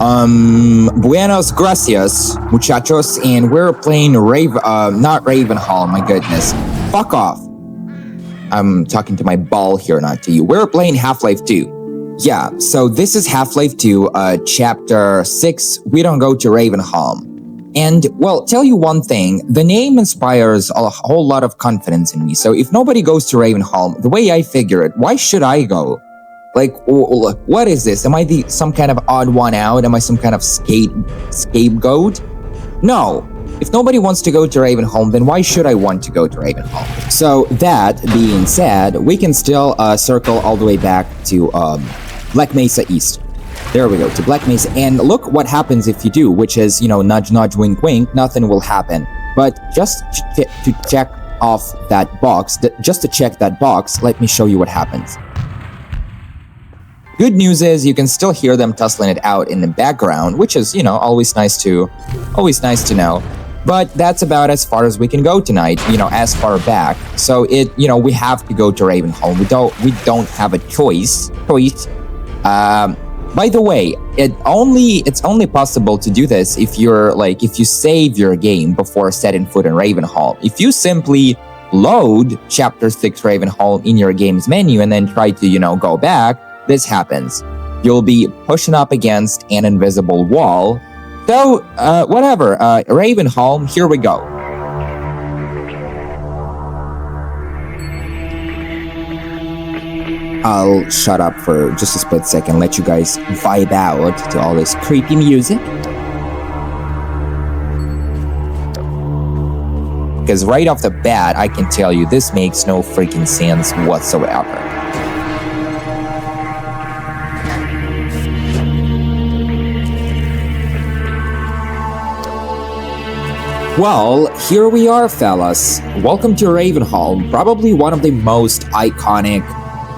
Buenos gracias, muchachos, and we're playing not Ravenholm, my goodness. Fuck off. I'm talking to my ball here, not to you. We're playing Half-Life 2. Yeah, so this is Half-Life 2, Chapter 6, We Don't Go to Ravenholm. And, well, tell you one thing, the name inspires a whole lot of confidence in me, so if nobody goes to Ravenholm, the way I figure it, why should I go? Like, what is this? Am I some kind of odd one out? Am I some kind of scapegoat? No. If nobody wants to go to Ravenholm, then why should I want to go to Ravenholm? So, that being said, we can still circle all the way back to Black Mesa East. There we go, to Black Mesa. And look what happens if you do, which is, nudge, nudge, wink, wink, nothing will happen. But just to check off that box, let me show you what happens. Good news is you can still hear them tussling it out in the background, which is, always nice to know. But that's about as far as we can go tonight, as far back. So we have to go to Ravenholm. We don't have a choice. By the way, it's only possible to do this if if you save your game before setting foot in Ravenholm. If you simply load Chapter 6 Ravenholm in your game's menu and then try to, go back, this happens. You'll be pushing up against an invisible wall. So, whatever, Ravenholm, here we go. I'll shut up for just a split second, let you guys vibe out to all this creepy music. Because right off the bat, I can tell you this makes no freaking sense whatsoever. Well, here we are, fellas. Welcome to Ravenholm, probably one of the most iconic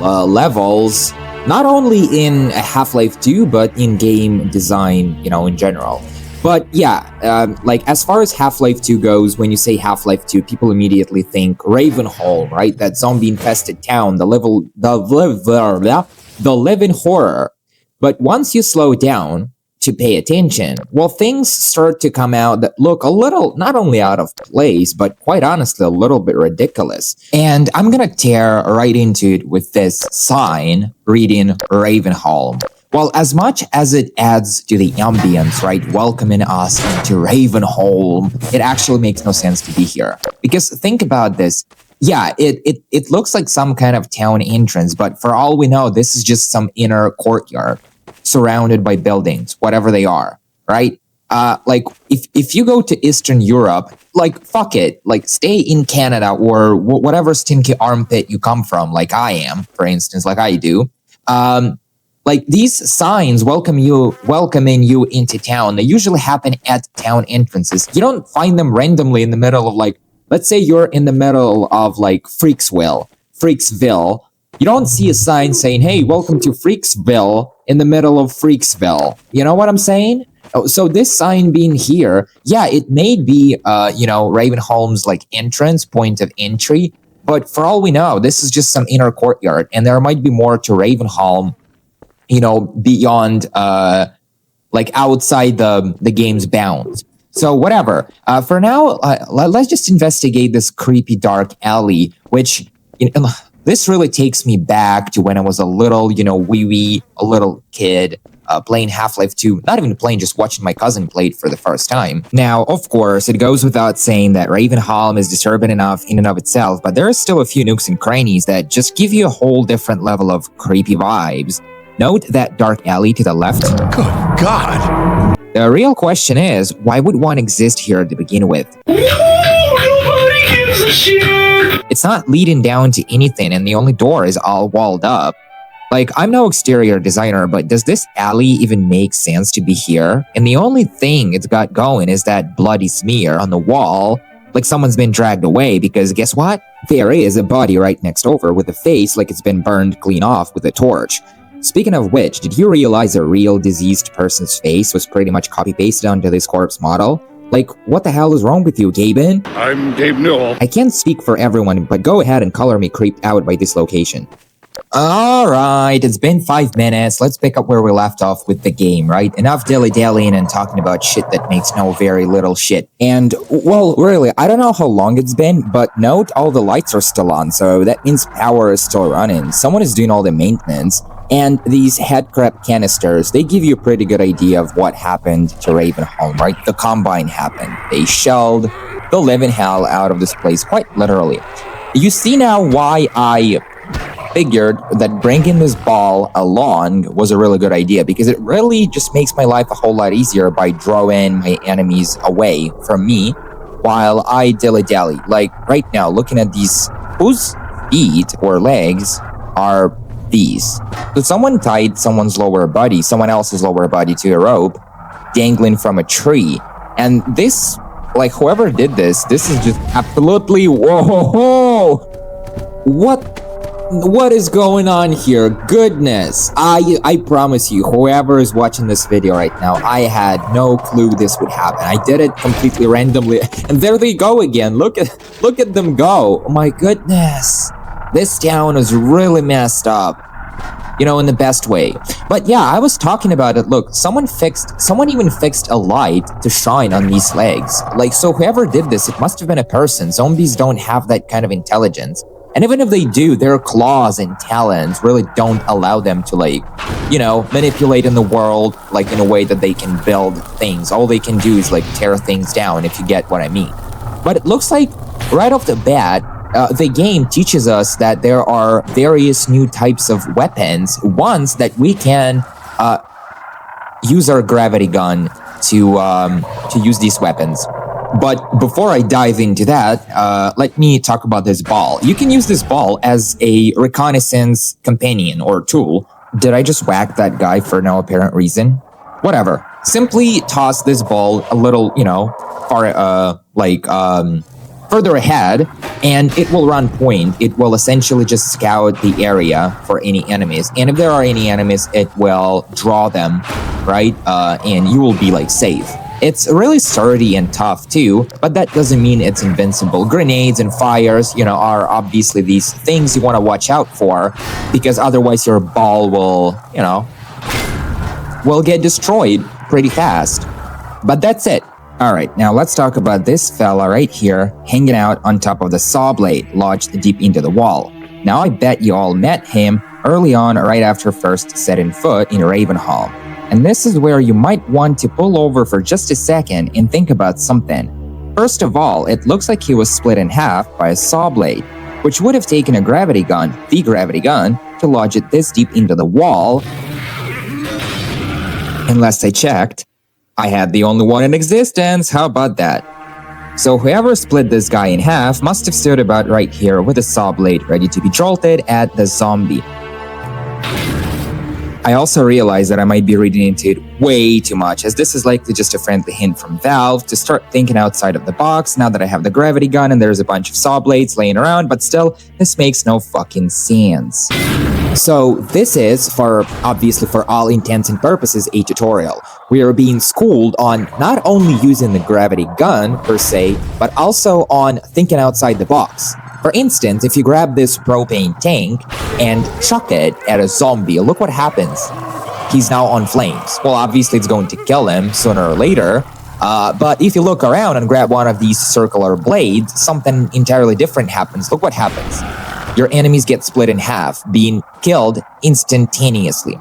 levels, not only in Half-Life 2, but in game design, in general. But yeah, as far as Half-Life 2 goes, when you say Half-Life 2, people immediately think Ravenholm, right? That zombie-infested town, the living horror. But once you slow down to pay attention, well, things start to come out that look a little, not only out of place, but quite honestly, a little bit ridiculous. And I'm gonna tear right into it with this sign reading Ravenholm. Well, as much as it adds to the ambience, right, welcoming us into Ravenholm, it actually makes no sense to be here. Because think about this. Yeah, it looks like some kind of town entrance, but for all we know, this is just some inner courtyard surrounded by buildings, whatever they are, right? If you go to Eastern Europe, fuck it, stay in Canada or whatever stinky armpit you come from, like I am, for instance, like I do. These signs welcoming you into town, they usually happen at town entrances. You don't find them randomly in the middle of let's say you're in the middle of Freaksville. You don't see a sign saying, hey, welcome to Freaksville in the middle of Freaksville. You know what I'm saying? So this sign being here, yeah, it may be, Ravenholm's entrance, point of entry. But for all we know, this is just some inner courtyard. And there might be more to Ravenholm, beyond, outside the game's bounds. So whatever. For now, let's just investigate this creepy dark alley, which, this really takes me back to when I was a little, a little kid, playing Half-Life 2. Not even playing, just watching my cousin play it for the first time. Now, of course, it goes without saying that Ravenholm is disturbing enough in and of itself, but there are still a few nooks and crannies that just give you a whole different level of creepy vibes. Note that dark alley to the left. Good God! The real question is, why would one exist here to begin with? Nobody gives a shit! It's not leading down to anything, and the only door is all walled up. I'm no exterior designer, but does this alley even make sense to be here? And the only thing it's got going is that bloody smear on the wall, like someone's been dragged away, because guess what? There is a body right next over with a face like it's been burned clean off with a torch. Speaking of which, did you realize a real diseased person's face was pretty much copy-pasted onto this corpse model? What the hell is wrong with you, Gaben? I'm Gabe Newell. I can't speak for everyone, but go ahead and color me creeped out by this location. Alright, it's been 5 minutes. Let's pick up where we left off with the game, right? Enough dilly-dallying and talking about shit that makes no very little shit. And, well, really, I don't know how long it's been, but note all the lights are still on, so that means power is still running. Someone is doing all the maintenance. And these headcrab canisters, they give you a pretty good idea of what happened to Ravenholm, right? The Combine happened. They shelled the living hell out of this place, quite literally. You see now why I figured that bringing this ball along was a really good idea, because it really just makes my life a whole lot easier by drawing my enemies away from me while I dilly-dally. Like right now, looking at these, whose feet or legs are these? So someone tied someone's lower body, someone else's lower body to a rope dangling from a tree. And this, like whoever did this is just absolutely, whoa, what is going on here? Goodness, I promise you, whoever is watching this video right now, I had no clue this would happen. I did it completely randomly, and there they go again. Look at them go. Oh my goodness, this town is really messed up, you know, in the best way. But yeah, I was talking about it. Look, someone even fixed a light to shine on these legs. Like, so whoever did this, it must have been a person. Zombies don't have that kind of intelligence. And even if they do, their claws and talons really don't allow them to, like, you know, manipulate in the world, like, in a way that they can build things. All they can do is, like, tear things down, if you get what I mean. But it looks like, right off the bat, the game teaches us that there are various new types of weapons, ones that we can use our gravity gun to use these weapons. But before I dive into that, let me talk about this ball. You can use this ball as a reconnaissance companion or tool. Did I just whack that guy for no apparent reason? Whatever. Simply toss this ball a little, you know, further ahead, and it will run point. It will essentially just scout the area for any enemies. And if there are any enemies, it will draw them, right? And you will be, like, safe. It's really sturdy and tough too, but that doesn't mean it's invincible. Grenades and fires, you know, are obviously these things you want to watch out for, because otherwise your ball will, you know, will get destroyed pretty fast. But that's it. Alright, now let's talk about this fella right here, hanging out on top of the saw blade, lodged deep into the wall. Now I bet you all met him early on, right after first setting foot in Ravenholm. And this is where you might want to pull over for just a second and think about something. First of all, it looks like he was split in half by a saw blade, which would have taken a gravity gun, the gravity gun, to lodge it this deep into the wall. And last I checked, I had the only one in existence. How about that? So whoever split this guy in half must have stood about right here with a saw blade ready to be jolted at the zombie. I also realized that I might be reading into it way too much, as this is likely just a friendly hint from Valve to start thinking outside of the box now that I have the gravity gun and there's a bunch of saw blades laying around, but still, this makes no fucking sense. So this is, obviously for all intents and purposes, a tutorial. We are being schooled on not only using the gravity gun, per se, but also on thinking outside the box. For instance, if you grab this propane tank and chuck it at a zombie, look what happens. He's now on flames. Well, obviously it's going to kill him sooner or later, but if you look around and grab one of these circular blades, something entirely different happens. Look what happens. Your enemies get split in half, being killed instantaneously.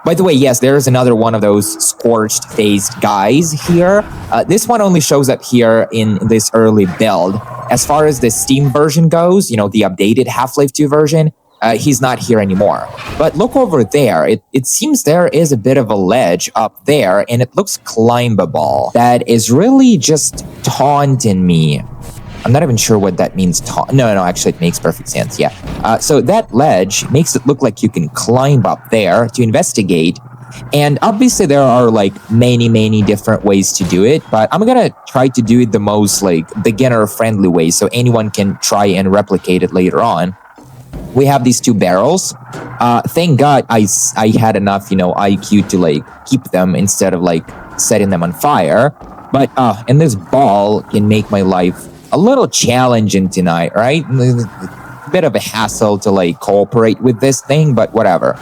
By the way, yes, there is another one of those scorched-faced guys here. This one only shows up here in this early build. As far as the Steam version goes, you know, the updated Half-Life 2 version, he's not here anymore. But look over there. It seems there is a bit of a ledge up there, and it looks climbable. That is really just taunting me. I'm not even sure what that means. No, actually, it makes perfect sense, yeah. So that ledge makes it look like you can climb up there to investigate. And obviously, there are, like, many different ways to do it. But I'm going to try to do it the most, like, beginner-friendly way so anyone can try and replicate it later on. We have these two barrels. Thank God I had enough, you know, IQ to, like, keep them instead of, like, setting them on fire. But, and this ball can make my life a little challenging tonight, right? bit of a hassle to like cooperate with this thing, but whatever.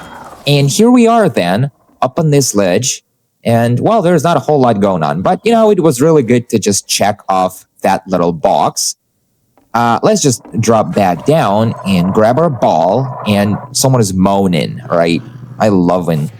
And here we are then, up on this ledge. And well, there's not a whole lot going on, but it was really good to just check off that little box. Let's just drop back down and grab our ball. And someone is moaning, right? I love when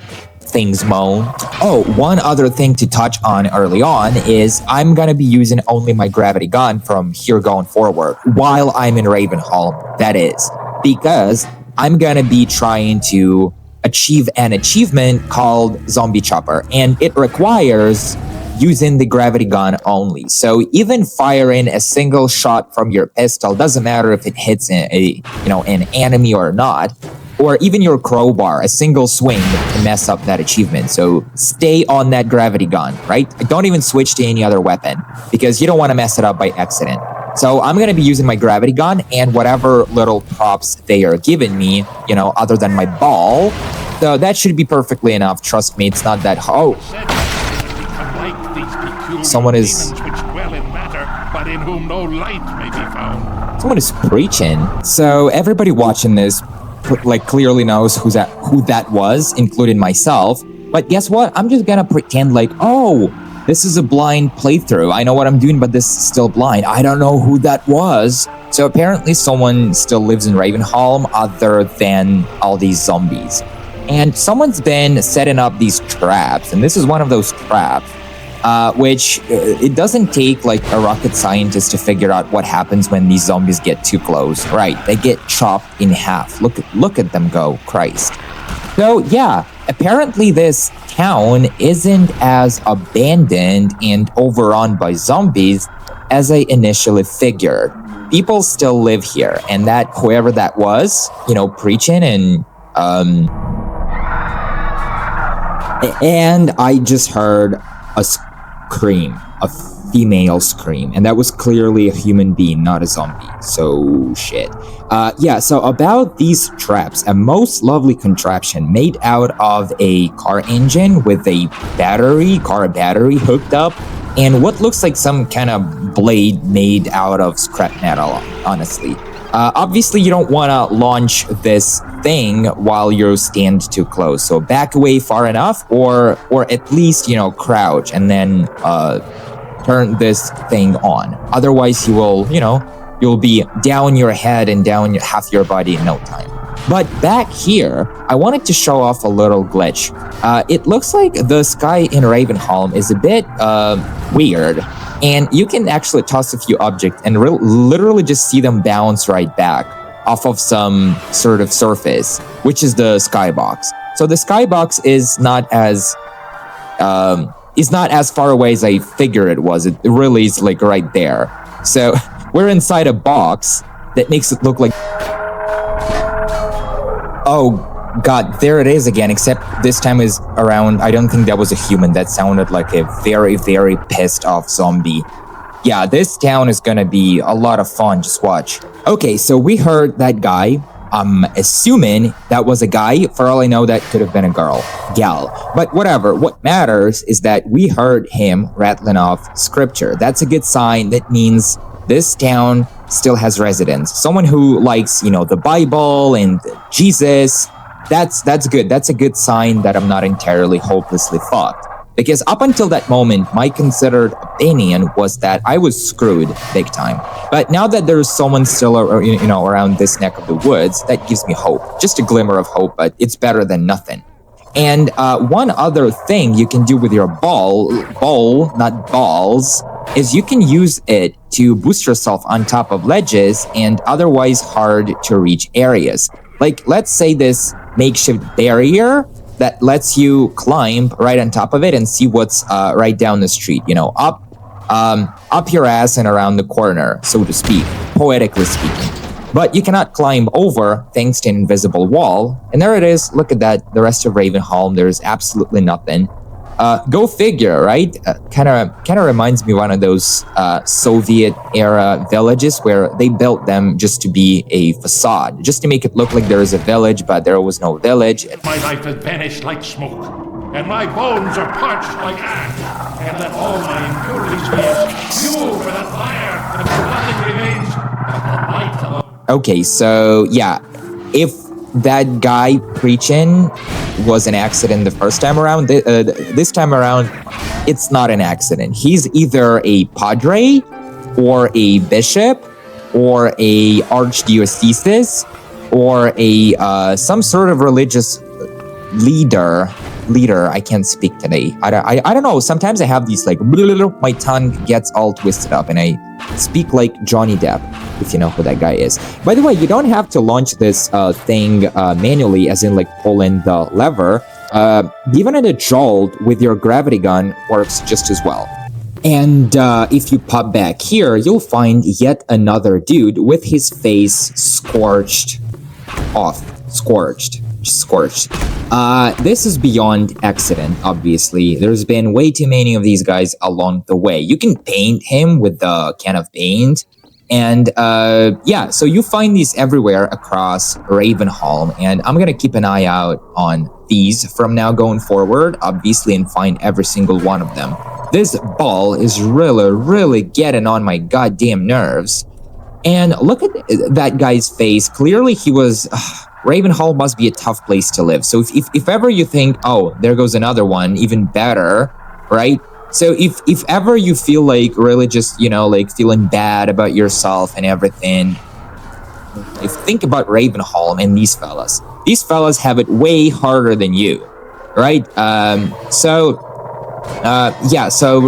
things moan. Oh, one other thing to touch on early on is I'm going to be using only my gravity gun from here going forward while I'm in Ravenholm, that is, because I'm going to be trying to achieve an achievement called Zombie Chopper, and it requires using the gravity gun only. So even firing a single shot from your pistol doesn't matter if it hits an enemy or not, or even your crowbar, a single swing can mess up that achievement. So stay on that gravity gun, right? Don't even switch to any other weapon because you don't want to mess it up by accident. So I'm going to be using my gravity gun and whatever little props they are giving me, other than my ball. So that should be perfectly enough. Trust me, it's not that hard. Someone is... Someone is preaching. So everybody watching this clearly knows who that was, including myself. But guess what? I'm just gonna pretend like, this is a blind playthrough. I know what I'm doing, but this is still blind. I don't know who that was. So apparently someone still lives in Ravenholm other than all these zombies. And someone's been setting up these traps, and this is one of those traps, which it doesn't take like a rocket scientist to figure out what happens when these zombies get too close. Right, they get chopped in half. Look at them go, Christ. So yeah, apparently this town isn't as abandoned and overrun by zombies as I initially figured. People still live here, and that whoever that was, preaching and I just heard a scream, a female scream, and that was clearly a human being, not a zombie. So shit. So about these traps, a most lovely contraption made out of a car engine with a car battery hooked up, and what looks like some kind of blade made out of scrap metal, honestly. Obviously, you don't want to launch this thing while you stand too close. So back away far enough, or at least, crouch and then turn this thing on. Otherwise, you'll be down your head and down half your body in no time. But back here, I wanted to show off a little glitch. It looks like the sky in Ravenholm is a bit weird. And you can actually toss a few objects and literally just see them bounce right back off of some sort of surface, which is the skybox. So the skybox is not as far away as I figured it was. It really is like right there. So we're inside a box that makes it look like... Oh God, there it is again, except this time is around... I don't think that was a human. That sounded like a very, very pissed off zombie. Yeah, this town is gonna be a lot of fun. Just watch. Okay, so we heard that guy. I'm assuming that was a guy. For all I know, that could have been a gal. But whatever. What matters is that we heard him rattling off scripture. That's a good sign. That means this town still has residents. Someone who likes, the Bible and Jesus. That's good. That's a good sign that I'm not entirely hopelessly fucked. Because up until that moment, my considered opinion was that I was screwed big time. But now that there's someone still, around this neck of the woods, that gives me hope. Just a glimmer of hope, but it's better than nothing. And one other thing you can do with your bowl, not balls, is you can use it to boost yourself on top of ledges and otherwise hard to reach areas. Like, let's say this makeshift barrier that lets you climb right on top of it and see what's right down the street, up your ass and around the corner, so to speak, poetically speaking. But you cannot climb over thanks to an invisible wall. And there it is. Look at that. The rest of Ravenholm, there's absolutely nothing. Go figure, right? Kind of reminds me of one of those Soviet-era villages where they built them just to be a facade, just to make it look like there is a village, but there was no village. My life has vanished like smoke, and my bones are parched like ash, and let all my impurities be as fuel for that fire, and nothing remains but the light of Okay, so yeah, if that guy preaching was an accident the first time around, this time around, it's not an accident. He's either a padre or a bishop or a archdiocese or a some sort of religious leader. I can't speak today. I don't know. Sometimes I have these like my tongue gets all twisted up and I speak like Johnny Depp, if you know who that guy is. By the way, you don't have to launch this thing manually, as in like pull in the lever. Giving it a jolt with your gravity gun works just as well. And if you pop back here, you'll find yet another dude with his face scorched off. Scorched. This is beyond accident, obviously. There's been way too many of these guys along the way. You can paint him with the can of paint. And yeah, so you find these everywhere across Ravenholm. And I'm going to keep an eye out on these from now going forward, obviously, and find every single one of them. This ball is really getting on my goddamn nerves. And look at that guy's face. Clearly he was... Ravenholm must be a tough place to live. So if ever you think, oh, there goes another one, even better, right? So if ever you feel like really just, you know, like feeling bad about yourself and everything, think about Ravenholm and these fellas. These fellas have it way harder than you, right? Yeah, so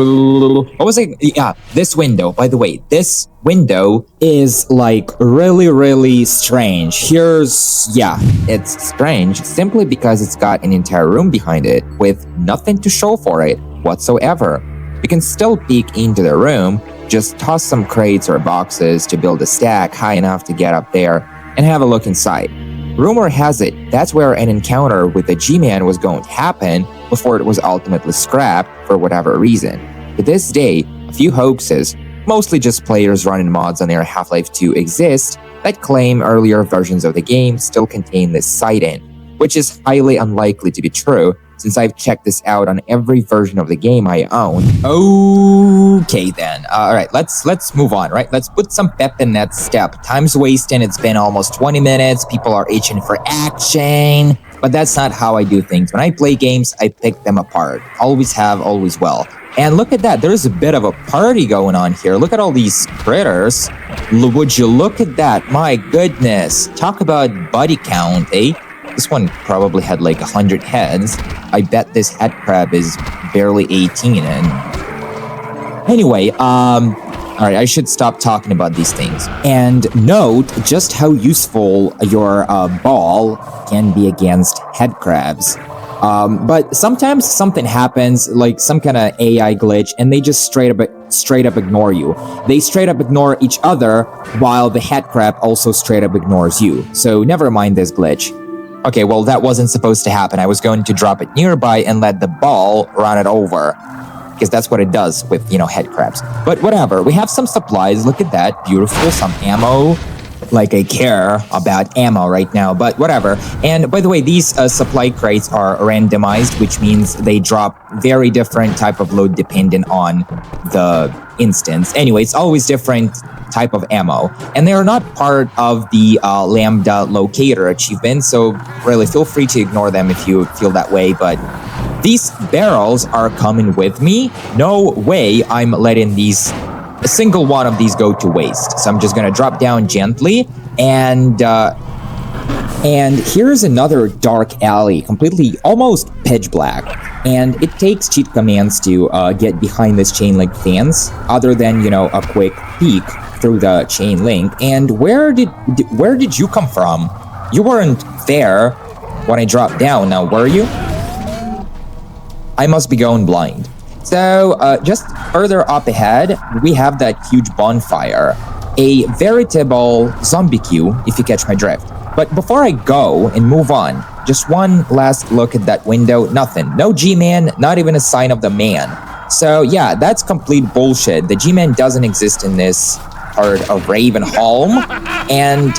what was it? Yeah, this window, by the way, this window is like really strange. It's strange simply because it's got an entire room behind it with nothing to show for it whatsoever. You can still peek into the room, just toss some crates or boxes to build a stack high enough to get up there and have a look inside. Rumor has it that's where an encounter with the G-Man was going to happen before it was ultimately scrapped for whatever reason. To this day, a few hoaxes, mostly just players running mods on their Half-Life 2 exist that claim earlier versions of the game still contain this sighting, which is highly unlikely to be true since I've checked this out on every version of the game I own. Okay then, alright, let's move on, right? Let's put some pep in that step. Time's wasting, it's been almost 20 minutes, people are itching for action, but that's not how I do things. When I play games, I pick them apart. Always have, always will. And look at that, there's a bit of a party going on here. Look at all these critters. Would you look at that? My goodness. Talk about body count, eh? This one probably had like 100 heads. I bet this head crab is barely 18 and... Anyway, alright, I should stop talking about these things. And note just how useful your ball can be against head crabs. But sometimes something happens, like some kind of AI glitch, and they just straight up ignore you. They straight up ignore each other, while the head crab also straight up ignores you. So never mind this glitch. Okay, well, that wasn't supposed to happen. I was going to drop it nearby and let the ball run it over. Because that's what it does with, you know, head crabs. But whatever, we have some supplies. Look at that, beautiful, some ammo. Like I care about ammo right now, but whatever. And by the way, these supply crates are randomized, which means they drop very different type of load dependent on the instance. Anyway, it's always different type of ammo, and they're not part of the Lambda Locator achievement, so really feel free to ignore them if you feel that way, but these barrels are coming with me. No way I'm letting a single one of these go to waste. So I'm just gonna drop down gently, and here's another dark alley, completely almost pitch black, and it takes cheat commands to get behind this chain link fence, other than, you know, a quick peek through the chain link. And where did you come from? You weren't there when I dropped down, now were you? I must be going blind. So, just further up ahead, we have that huge bonfire. A veritable zombie queue, if you catch my drift. But before I go and move on, just one last look at that window. Nothing. No G-Man, not even a sign of the man. So, yeah, that's complete bullshit. The G-Man doesn't exist in this part of Ravenholm. And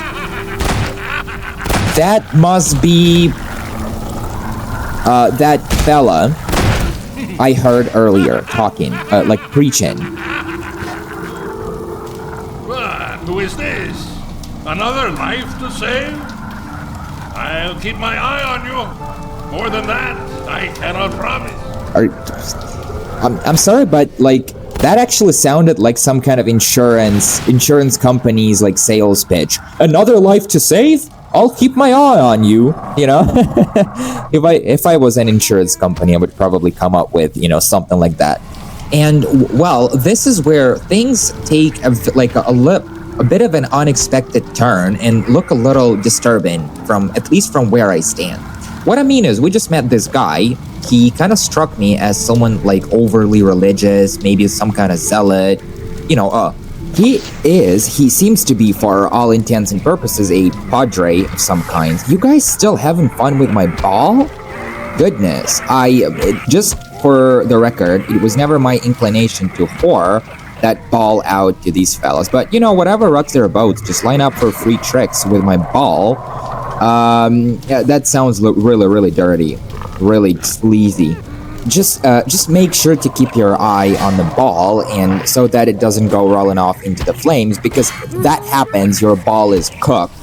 that must be that fella I heard earlier talking, like preaching. Who is this? Another life to save? I'll keep my eye on you. More than that, I cannot promise. I'm sorry, but like that actually sounded like some kind of insurance company's like sales pitch. Another life to save? I'll keep my eye on you. You know, if I was an insurance company, I would probably come up with something like that. And well, this is where things take a bit of an unexpected turn and look a little disturbing at least from where I stand. What I mean is, we just met this guy. He kind of struck me as someone like overly religious, maybe some kind of zealot. He seems to be, for all intents and purposes, a padre of some kind. You guys still having fun with my ball? Goodness, just for the record, it was never my inclination to whore that ball out to these fellas. But whatever rocks their boats, just line up for free tricks with my ball. Yeah, that sounds really, really dirty, really sleazy. Just make sure to keep your eye on the ball, and so that it doesn't go rolling off into the flames, because if that happens, your ball is cooked.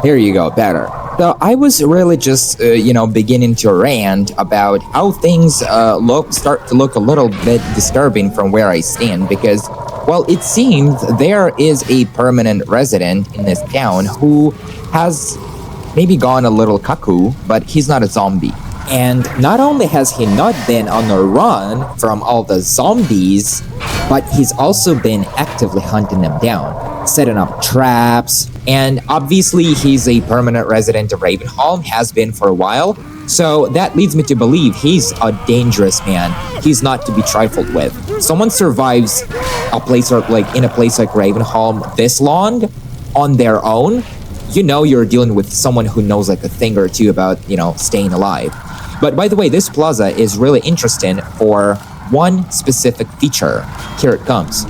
Here you go, better. So I was really just, beginning to rant about how things start to look a little bit disturbing from where I stand, because, well, it seems there is a permanent resident in this town who has maybe gone a little cuckoo, but he's not a zombie. And not only has he not been on the run from all the zombies, but he's also been actively hunting them down, setting up traps, and obviously he's a permanent resident of Ravenholm, has been for a while, so that leads me to believe he's a dangerous man. He's not to be trifled with. Someone survives in a place like Ravenholm this long on their own, you're dealing with someone who knows like a thing or two about, staying alive. But by the way, this plaza is really interesting for one specific feature. Here it comes.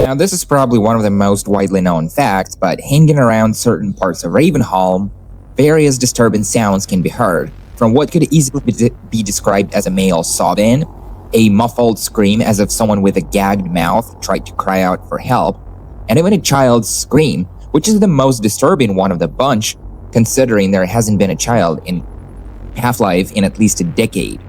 Now, this is probably one of the most widely known facts, but hanging around certain parts of Ravenholm, various disturbing sounds can be heard, from what could easily be described as a male sobbing, a muffled scream as if someone with a gagged mouth tried to cry out for help, and even a child's scream, which is the most disturbing one of the bunch, considering there hasn't been a child in Half-Life in at least a decade.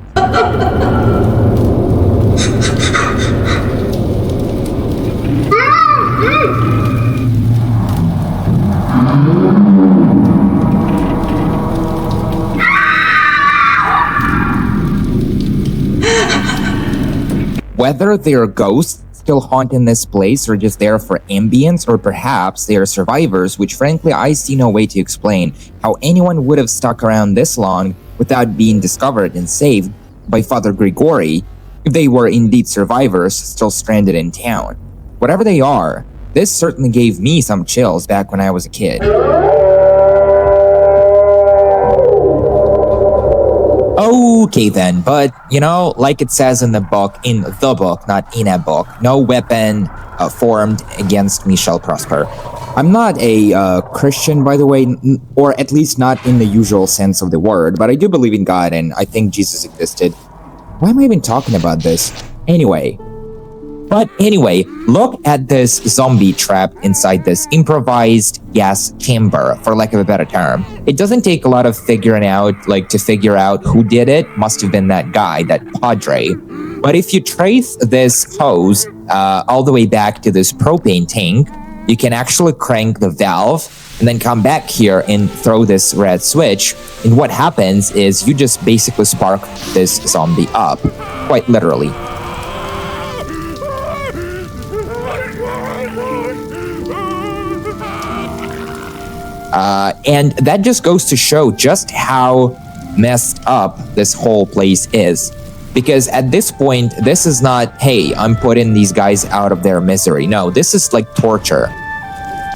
Whether they're ghosts still haunting this place, or just there for ambience, or perhaps they are survivors, which frankly I see no way to explain how anyone would have stuck around this long without being discovered and saved by Father Grigori if they were indeed survivors still stranded in town. Whatever they are, this certainly gave me some chills back when I was a kid. Okay then, but like it says in the book, not in a book, no weapon formed against me shall prosper. I'm not a Christian, by the way, or at least not in the usual sense of the word, but I do believe in God and I think Jesus existed. Why am I even talking about this? Anyway, look at this zombie trap inside this improvised gas chamber, for lack of a better term. It doesn't take a lot of figuring out, to figure out who did it. Must have been that guy, that padre. But if you trace this hose all the way back to this propane tank, you can actually crank the valve and then come back here and throw this red switch. And what happens is you just basically spark this zombie up, quite literally. And that just goes to show just how messed up this whole place is. Because at this point, this is not, hey, I'm putting these guys out of their misery. No, this is like torture.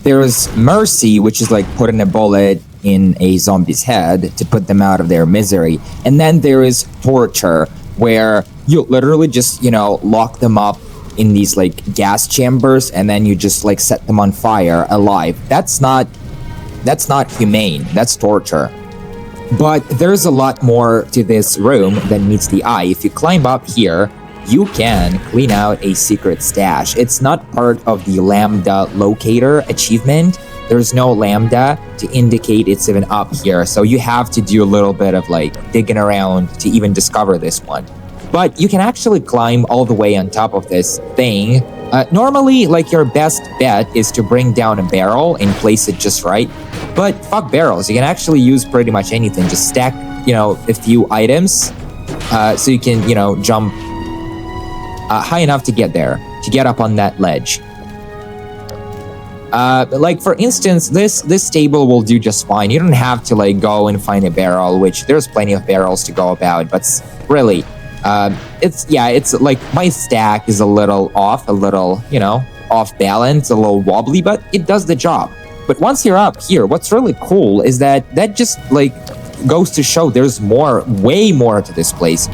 There's mercy, which is like putting a bullet in a zombie's head to put them out of their misery. And then there is torture, where you literally just, lock them up in these gas chambers and then you just set them on fire alive. That's not humane. That's torture. But there's a lot more to this room than meets the eye. If you climb up here, you can clean out a secret stash. It's not part of the Lambda Locator achievement. There's no Lambda to indicate it's even up here, so you have to do a little bit of like digging around to even discover this one. But you can actually climb all the way on top of this thing. Normally, like, your best bet is to bring down a barrel and place it just right. But fuck barrels, you can actually use pretty much anything. Just stack, a few items so you can, jump high enough to get there, to get up on that ledge. Like, for instance, this table will do just fine. You don't have to, like, go and find a barrel, which there's plenty of barrels to go about, but really, it's like my stack is a little off, off balance, a little wobbly, but it does the job. But once you're up here, what's really cool is that just, like, goes to show there's way more to this place.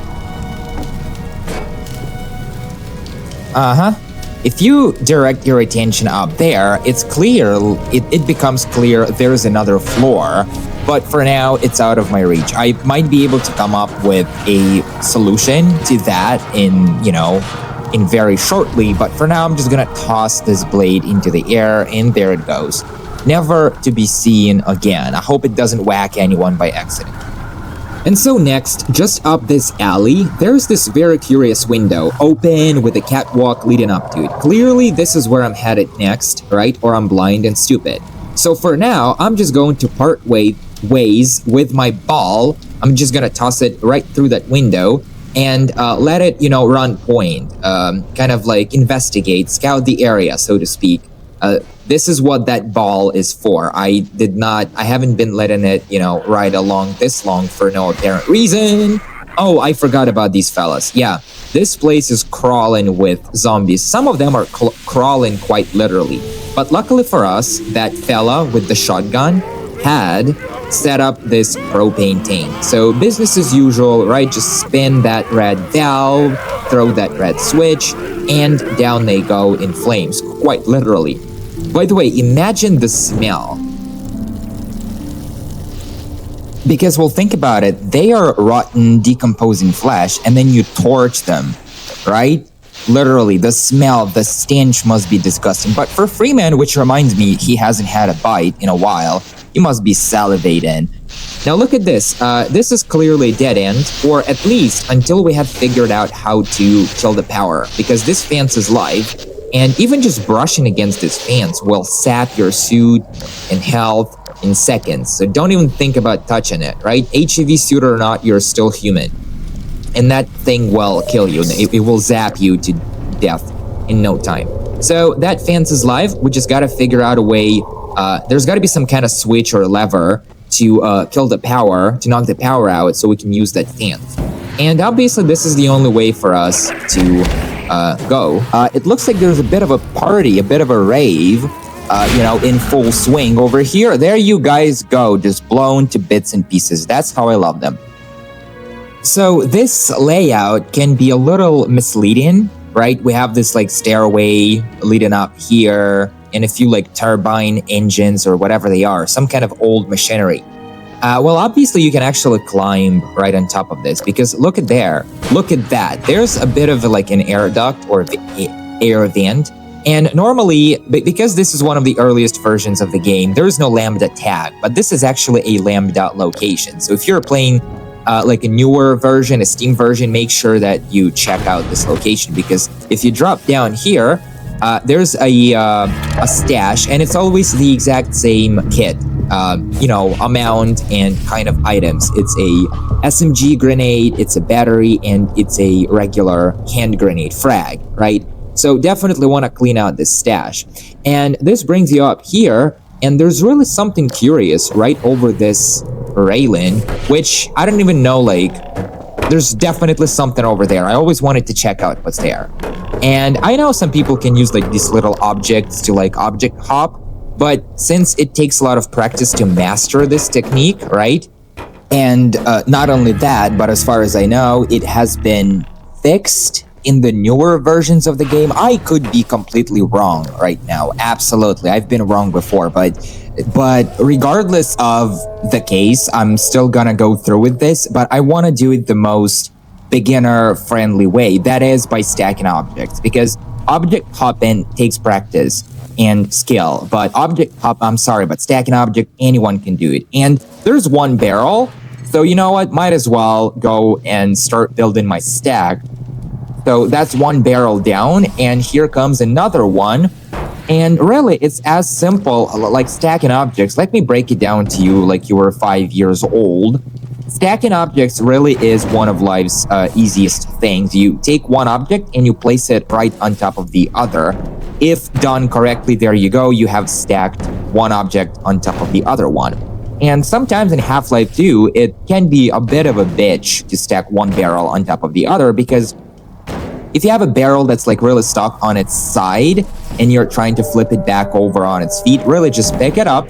If you direct your attention up there, it's clear, it becomes clear there's another floor, but for now, it's out of my reach. I might be able to come up with a solution to that in very shortly, but for now, I'm just gonna toss this blade into the air, and there it goes. Never to be seen again. I hope it doesn't whack anyone by accident. And so next, just up this alley, there's this very curious window, open with a catwalk leading up to it. Clearly, this is where I'm headed next, right? Or I'm blind and stupid. So for now, I'm just going to part ways with my ball. I'm just gonna toss it right through that window and let it, run point. Kind of like investigate, scout the area, so to speak. This is what that ball is for. I haven't been letting it, ride along this long for no apparent reason. Oh, I forgot about these fellas. Yeah, this place is crawling with zombies. Some of them are crawling quite literally. But luckily for us, that fella with the shotgun had set up this propane tank. So business as usual, right? Just spin that red valve, throw that red switch, and down they go in flames, quite literally. By the way, imagine the smell. Because, well, think about it. They are rotten, decomposing flesh, and then you torch them, right? Literally, the smell, the stench must be disgusting. But for Freeman, which reminds me, he hasn't had a bite in a while, he must be salivating. Now look at this. This is clearly a dead end, or at least until we have figured out how to kill the power, because this fence is live. And even just brushing against this fence will sap your suit and health in seconds. So don't even think about touching it, right? HEV suit or not, you're still human. And that thing will kill you. It will zap you to death in no time. So that fence is live. We just gotta figure out a way. There's gotta be some kind of switch or lever to kill the power, to knock the power out so we can use that fence. And obviously this is the only way for us to go. It looks like there's a bit of a party, a bit of a rave, in full swing over here. There you guys go, just blown to bits and pieces. That's how I love them. So this layout can be a little misleading, right? We have this like stairway leading up here and a few like turbine engines or whatever they are, some kind of old machinery. Well, obviously you can actually climb right on top of this because look at there. Look at that. There's a bit of like an air duct or air vent. And normally, because this is one of the earliest versions of the game, there is no Lambda tag, but this is actually a Lambda location. So if you're playing like a newer version, a Steam version, make sure that you check out this location because if you drop down here, there's a stash and it's always the exact same kit. Amount and kind of items. It's a SMG grenade, it's a battery, and it's a regular hand grenade frag, right? So definitely want to clean out this stash. And this brings you up here, and there's really something curious right over this railing, which I don't even know, like, there's definitely something over there. I always wanted to check out what's there. And I know some people can use like these little objects to like object hop, but since it takes a lot of practice to master this technique, right? And not only that, but as far as I know, it has been fixed in the newer versions of the game. I could be completely wrong right now. Absolutely. I've been wrong before, but regardless of the case, I'm still gonna go through with this, but I want to do it the most beginner-friendly way. That is by stacking objects, because object hopping takes practice and skill, but stacking object, anyone can do it. And there's one barrel, so you know what? Might as well go and start building my stack. So that's one barrel down, and here comes another one. And really, it's as simple like stacking objects. Let me break it down to you like you were 5 years old. Stacking objects really is one of life's easiest things. You take one object and you place it right on top of the other. If done correctly, there you go, you have stacked one object on top of the other one. And sometimes in Half-Life 2, it can be a bit of a bitch to stack one barrel on top of the other, because if you have a barrel that's like really stuck on its side and you're trying to flip it back over on its feet, really just pick it up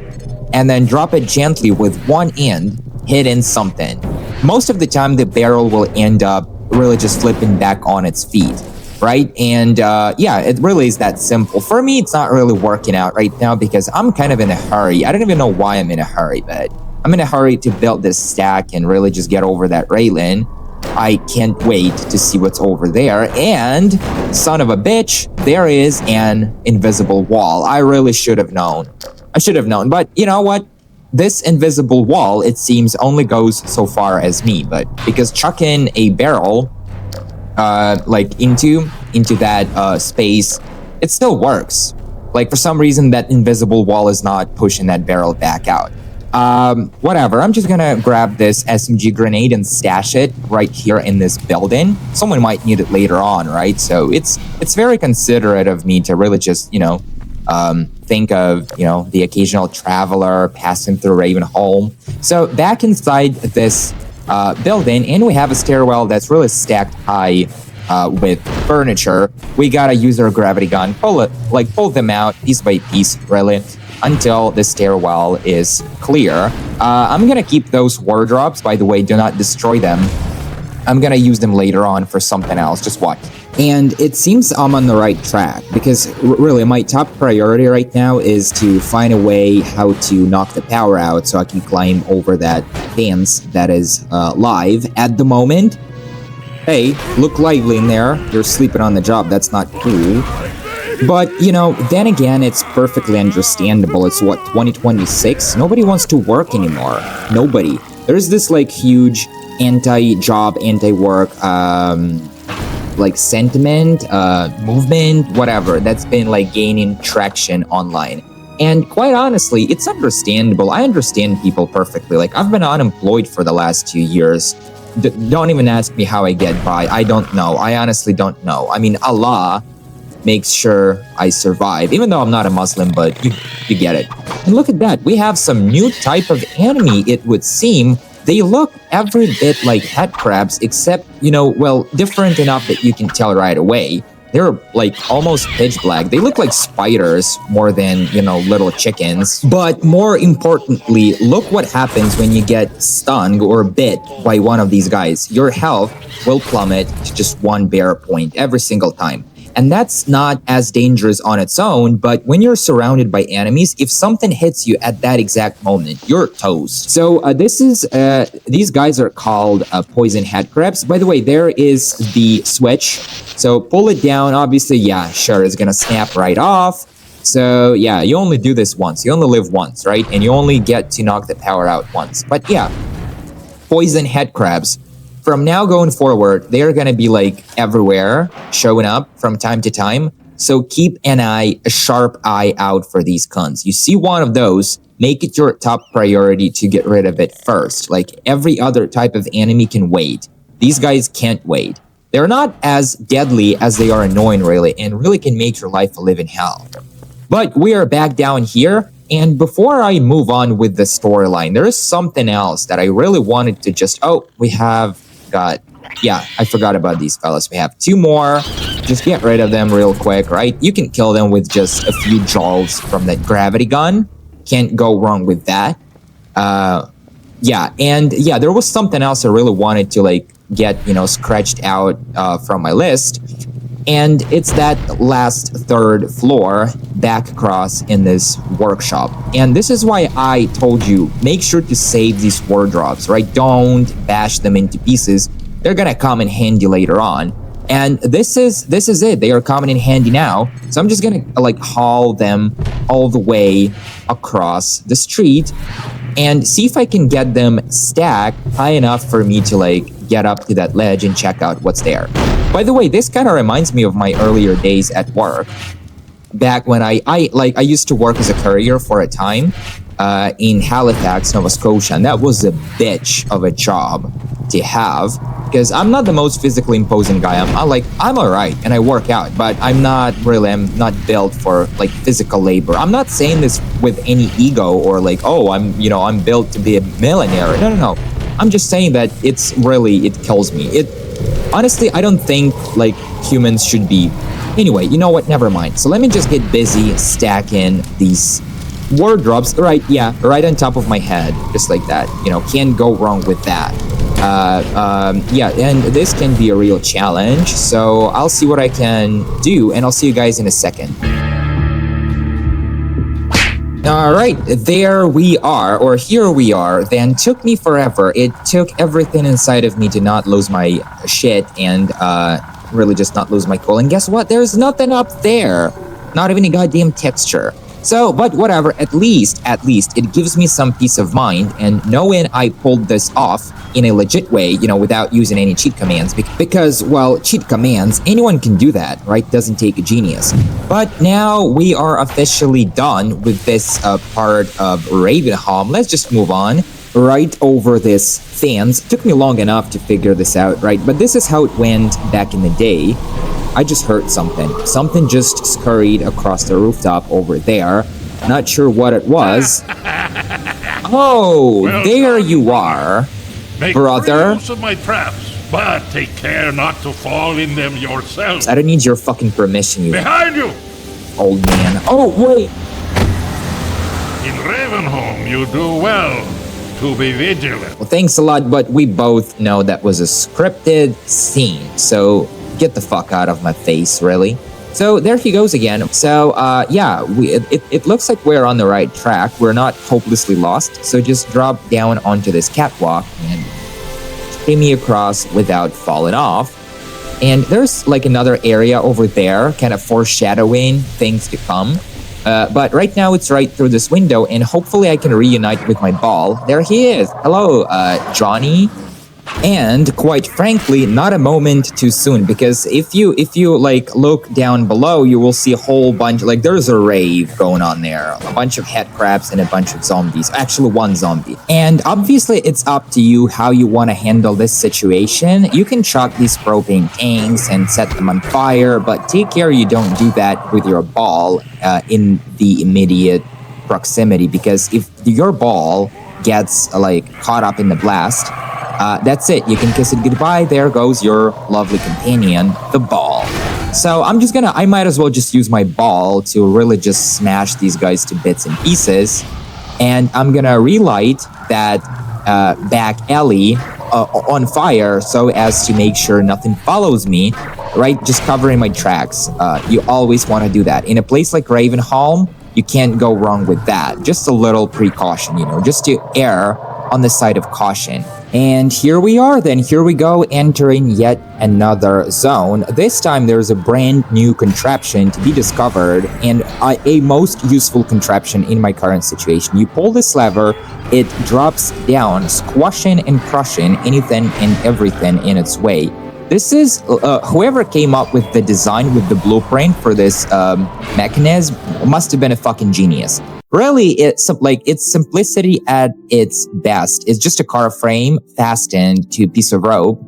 and then drop it gently with one end hitting something. Most of the time, the barrel will end up really just flipping back on its feet, right? And yeah, it really is that simple. For me, it's not really working out right now because I'm kind of in a hurry. I don't even know why I'm in a hurry, but I'm in a hurry to build this stack and really just get over that railing. I can't wait to see what's over there. And son of a bitch, there is an invisible wall. I really should have known. I should have known, but you know what? This invisible wall, it seems, only goes so far as me, but because chucking a barrel like into that space, it still works. Like for some reason, that invisible wall is not pushing that barrel back out. Whatever, I'm just gonna grab this SMG grenade and stash it right here in this building. Someone might need it later on, right? So it's very considerate of me to really just, think of, the occasional traveler passing through Ravenholm. So back inside this building, and we have a stairwell that's really stacked high with furniture. We gotta use our gravity gun, pull them out piece by piece, really, until the stairwell is clear. I'm gonna keep those wardrobes, by the way, do not destroy them. I'm gonna use them later on for something else, just watch. And it seems I'm on the right track, because really my top priority right now is to find a way how to knock the power out so I can climb over that fence that is live at the moment. Hey, look lively in there. You're sleeping on the job. That's not cool. But, then again, it's perfectly understandable. It's 2026? Nobody wants to work anymore. Nobody. There's this, huge anti-job, anti-work, sentiment, movement, whatever, that's been, gaining traction online. And quite honestly, it's understandable. I understand people perfectly. I've been unemployed for the last 2 years. Don't even ask me how I get by. I don't know. I honestly don't know. I mean, Allah makes sure I survive, even though I'm not a Muslim, but you get it. And look at that. We have some new type of enemy, it would seem. They look every bit like headcrabs, except, different enough that you can tell right away. They're almost pitch black. They look like spiders more than, little chickens. But more importantly, look what happens when you get stung or bit by one of these guys. Your health will plummet to just 1 bear point every single time. And that's not as dangerous on its own, but when you're surrounded by enemies, if something hits you at that exact moment, you're toast. So these guys are called poison headcrabs. By the way, there is the switch. So pull it down, obviously, yeah, sure, it's gonna snap right off. So yeah, you only do this once. You only live once, right? And you only get to knock the power out once. But yeah, poison headcrabs. From now going forward, they're going to be everywhere, showing up from time to time. So keep a sharp eye out for these cunts. You see one of those, make it your top priority to get rid of it first. Every other type of enemy can wait. These guys can't wait. They're not as deadly as they are annoying, really, and really can make your life a living hell. But we are back down here. And before I move on with the storyline, there is something else that I really wanted to we have got, yeah, I forgot about these fellas. We have 2 more. Just get rid of them real quick, right? You can kill them with just a few joules from that gravity gun. Can't go wrong with that. There was something else I really wanted to get, scratched out from my list. And it's that last 3rd floor back across in this workshop. And this is why I told you, make sure to save these wardrobes, right? Don't bash them into pieces. they're gonna come in handy later on. And this is it. They are coming in handy now. So I'm just gonna like haul them all the way across the street and see if I can get them stacked high enough for me to like get up to that ledge and check out what's there. By the way, this kind of reminds me of my earlier days at work. Back when I used to work as a courier for a time in Halifax, Nova Scotia, and that was a bitch of a job to have because I'm not the most physically imposing guy. I'm all right and I work out, but I'm not built for like physical labor. I'm not saying this with any ego or like, oh, I'm built to be a millionaire. No. I'm just saying that it kills me. Honestly, I don't think like humans should be. Anyway, you know what? Never mind. So let me just get busy stacking these wardrobes. Right on top of my head, just like that. Can't go wrong with that. And this can be a real challenge. So I'll see what I can do, and I'll see you guys in a second. All right, there we are, or here we are. Then took me forever. It took everything inside of me to not lose my shit and really just not lose my cool. And guess what? There's nothing up there. Not even a goddamn texture. So, but whatever, at least it gives me some peace of mind, and knowing I pulled this off in a legit way, without using any cheat commands, because, well, cheat commands, anyone can do that, right? Doesn't take a genius. But now we are officially done with this part of Ravenholm. Let's just move on right over this fence. It took me long enough to figure this out, right? But this is how it went back in the day. I just heard something. Something just scurried across the rooftop over there. Not sure what it was. Oh, well, there you are, make brother. Use of my traps, but take care not to fall in them yourself. I don't need your fucking permission, you behind you, old man. Oh, wait. In Ravenholm, you do well to be vigilant. Well, thanks a lot, but we both know that was a scripted scene, so get the fuck out of my face, really. So there he goes again. So it looks like we're on the right track. We're not hopelessly lost. So just drop down onto this catwalk and shimmy across without falling off. And there's like another area over there, kind of foreshadowing things to come. But right now it's right through this window, and hopefully I can reunite with my ball. There he is. Hello, Johnny. And quite frankly, not a moment too soon, because if you like look down below, you will see a whole bunch, like there's a rave going on there, a bunch of head crabs and a bunch of zombies, actually one zombie. And obviously it's up to you how you want to handle this situation. You can chuck these propane tanks and set them on fire, but take care you don't do that with your ball in the immediate proximity, because if your ball gets like caught up in the blast, that's it. You can kiss it goodbye. There goes your lovely companion, the ball. So I might as well just use my ball to really just smash these guys to bits and pieces. And I'm gonna relight that back alley on fire so as to make sure nothing follows me, right? Just covering my tracks. You always want to do that. In a place like Ravenholm, you can't go wrong with that. Just a little precaution, just to err on the side of caution. And here we are then. Here we go, entering yet another zone. This time there's a brand new contraption to be discovered, and a most useful contraption in my current situation. You pull this lever, it drops down, squashing and crushing anything and everything in its way. This is, whoever came up with the design, with the blueprint for this mechanism must have been a fucking genius. Really, it's simplicity at its best. It's just a car frame fastened to a piece of rope,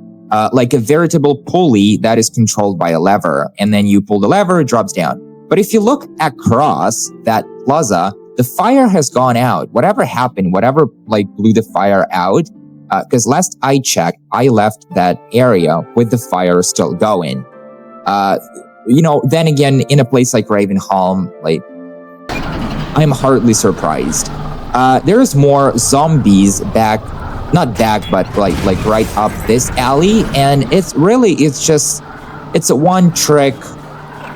like a veritable pulley that is controlled by a lever. And then you pull the lever, it drops down. But if you look across that plaza, the fire has gone out. Whatever happened, whatever blew the fire out, because last I checked, I left that area with the fire still going. Then again, in a place like Ravenholm, I'm hardly surprised. There's more zombies but right up this alley, and it's a one trick.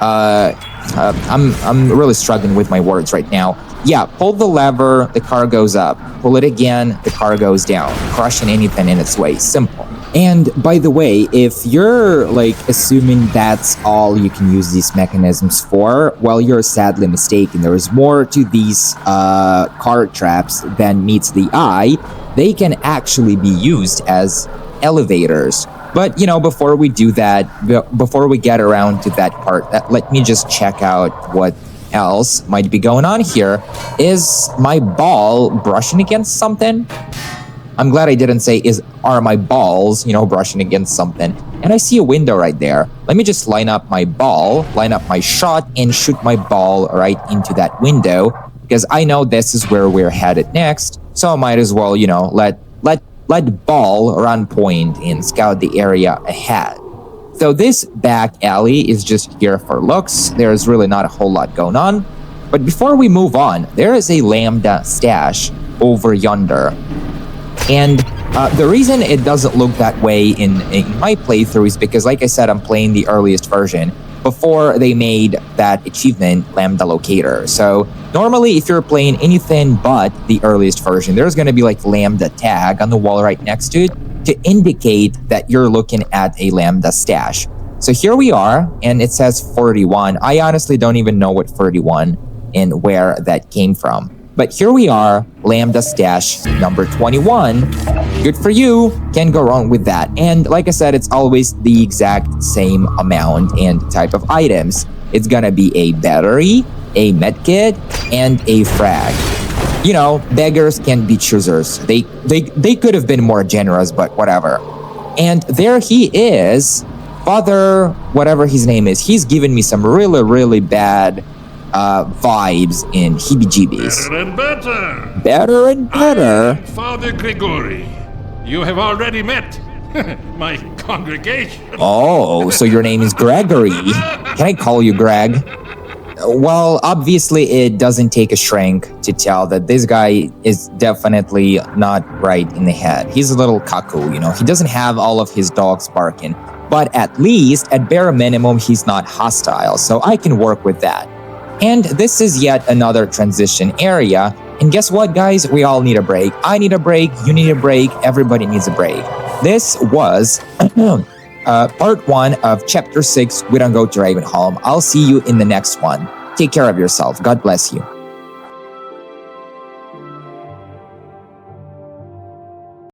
I'm really struggling with my words right now. Yeah, pull the lever, the car goes up. Pull it again, the car goes down, crushing anything in its way. Simple. And by the way, if you're like assuming that's all you can use these mechanisms for, well, you're sadly mistaken. There's more to these cart traps than meets the eye. They can actually be used as elevators. But before we do that, before we get around to that part, let me just check out what else might be going on here. Is my ball brushing against something? I'm glad I didn't say are my balls, brushing against something. And I see a window right there. Let me just line up my ball, line up my shot, and shoot my ball right into that window, because I know this is where we're headed next. So I might as well, let ball run point and scout the area ahead. So this back alley is just here for looks. There's really not a whole lot going on. But before we move on, there is a lambda stash over yonder. And the reason it doesn't look that way in my playthrough is because, like I said, I'm playing the earliest version before they made that achievement, Lambda Locator. So normally, if you're playing anything but the earliest version, there's going to be like Lambda tag on the wall right next to it to indicate that you're looking at a Lambda stash. So here we are, and it says 41. I honestly don't even know what 41 and where that came from. But here we are, Lambda stash number 21. Good for you, can't go wrong with that. And like I said, it's always the exact same amount and type of items. It's gonna be a battery, a medkit, and a frag. Beggars can be choosers. They could have been more generous, but whatever. And there he is, Father, whatever his name is. He's given me some really, really bad vibes in heebie-jeebies. Better and better. Better and better. I am Father Gregory. You have already met my congregation. Oh, so your name is Gregory. Can I call you Greg? Well, obviously it doesn't take a shrink to tell that this guy is definitely not right in the head. He's a little cuckoo, He doesn't have all of his dogs barking. But at least, at bare minimum, he's not hostile, so I can work with that. And this is yet another transition area. And guess what, guys? We all need a break. I need a break. You need a break. Everybody needs a break. This was part 1 of Chapter 6, We Don't Go to Ravenholm. I'll see you in the next one. Take care of yourself. God bless you.